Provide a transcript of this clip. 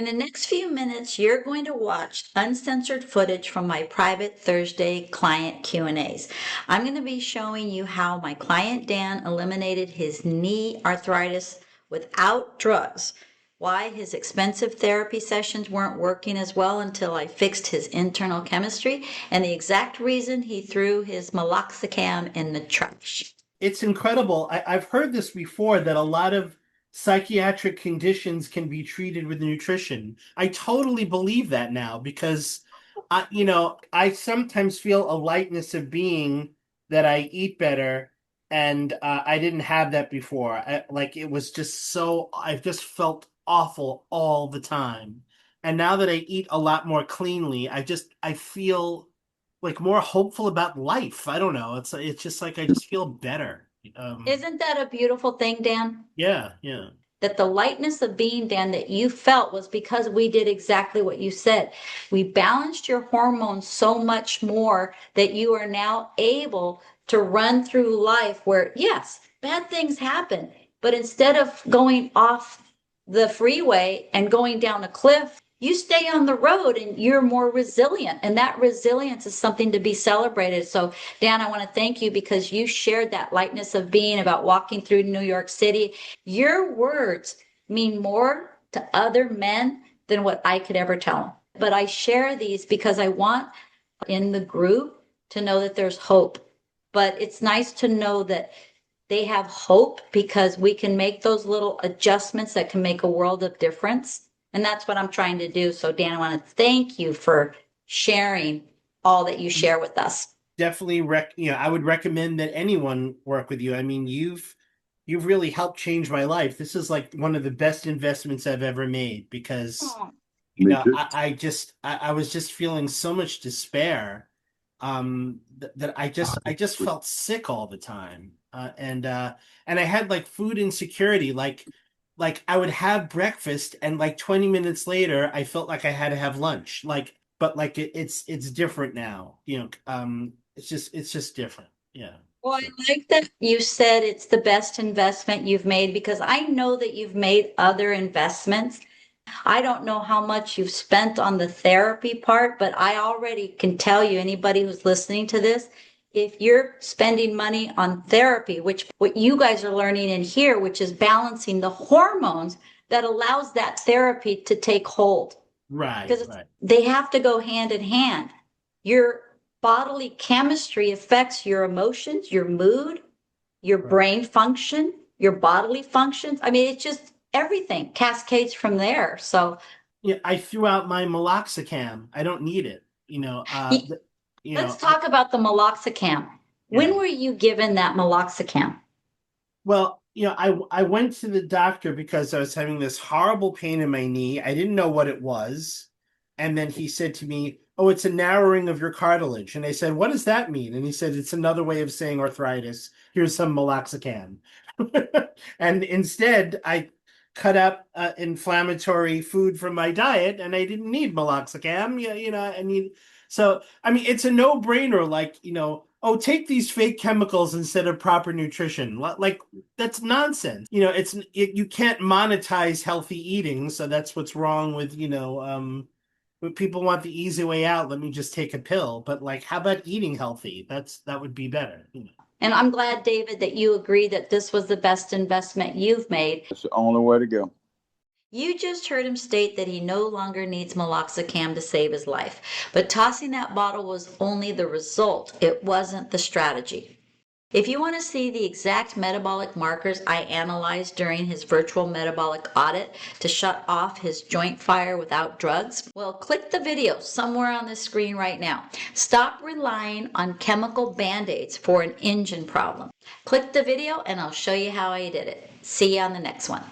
In the next few minutes, you're going to watch uncensored footage from my private Thursday client Q&As. I'm going to be showing you how my client Dan eliminated his knee arthritis without drugs, why his expensive therapy sessions weren't working as well until I fixed his internal chemistry, and the exact reason he threw his meloxicam in the trash. It's incredible. I've heard this before that a lot of psychiatric conditions can be treated with nutrition. I totally believe that now because I sometimes feel a lightness of being that I eat better, and I didn't have that before. Like it was just so I just felt awful all the time. And now that I eat a lot more cleanly, I feel like more hopeful about life. I don't know. It's just like I just feel better. Isn't that a beautiful thing, Dan? Yeah, yeah. That the lightness of being, Dan, that you felt was because we did exactly what you said. We balanced your hormones so much more that you are now able to run through life where, yes, bad things happen, but instead of going off the freeway and going down a cliff, you stay on the road and you're more resilient. And that resilience is something to be celebrated. So, Dan, I want to thank you because you shared that lightness of being about walking through New York City. Your words mean more to other men than what I could ever tell them. But I share these because I want in the group to know that there's hope. But it's nice to know that they have hope because we can make those little adjustments that can make a world of difference. And that's what I'm trying to do. So, Dan, I want to thank you for sharing all that you share with us. Definitely I would recommend that anyone work with you. I mean, you've really helped change my life. This is like one of the best investments I've ever made because Oh, Me too. I was just feeling so much despair that I just felt sick all the time. And I had like food insecurity, like I would have breakfast and like 20 minutes later I felt like I had to have lunch. Like but like it's different now. It's just different. Yeah. well, I So like that you said it's the best investment you've made because I know that you've made other investments. I don't know how much you've spent on the therapy part, but I already can tell you, anybody who's listening to this, if you're spending money on therapy, which what you guys are learning in here, which is balancing the hormones that allows that therapy to take hold right, because right. they have to go hand in hand. Your bodily chemistry affects your emotions, your mood, your Right. brain function, your bodily functions. I mean, it's just everything cascades from there. So, Yeah, I threw out my meloxicam. I don't need it. let's talk about the meloxicam. When Yeah. were you given that meloxicam? Well, I went to the doctor because I was having this horrible pain in my knee. I didn't know what it was. And then he said to me, "Oh, it's a narrowing of your cartilage." And I said, "What does that mean?" And he said, "It's another way of saying arthritis. Here's some meloxicam." And instead, I cut out inflammatory food from my diet, and I didn't need meloxicam. Yeah, I need. So, I mean, it's a no-brainer. Like, oh, take these fake chemicals instead of proper nutrition. Like that's nonsense. You can't monetize healthy eating, so that's what's wrong with, when people want the easy way out, let me just take a pill. But like, how about eating healthy? That would be better. And I'm glad, David, that you agree that this was the best investment you've made. That's the only way to go. You just heard him state that he no longer needs meloxicam to save his life, but tossing that bottle was only the result. It wasn't the strategy. If you want to see the exact metabolic markers I analyzed during his virtual metabolic audit to shut off his joint fire without drugs, well, click the video somewhere on the screen right now. Stop relying on chemical band-aids for an engine problem. Click the video and I'll show you how I did it. See you on the next one.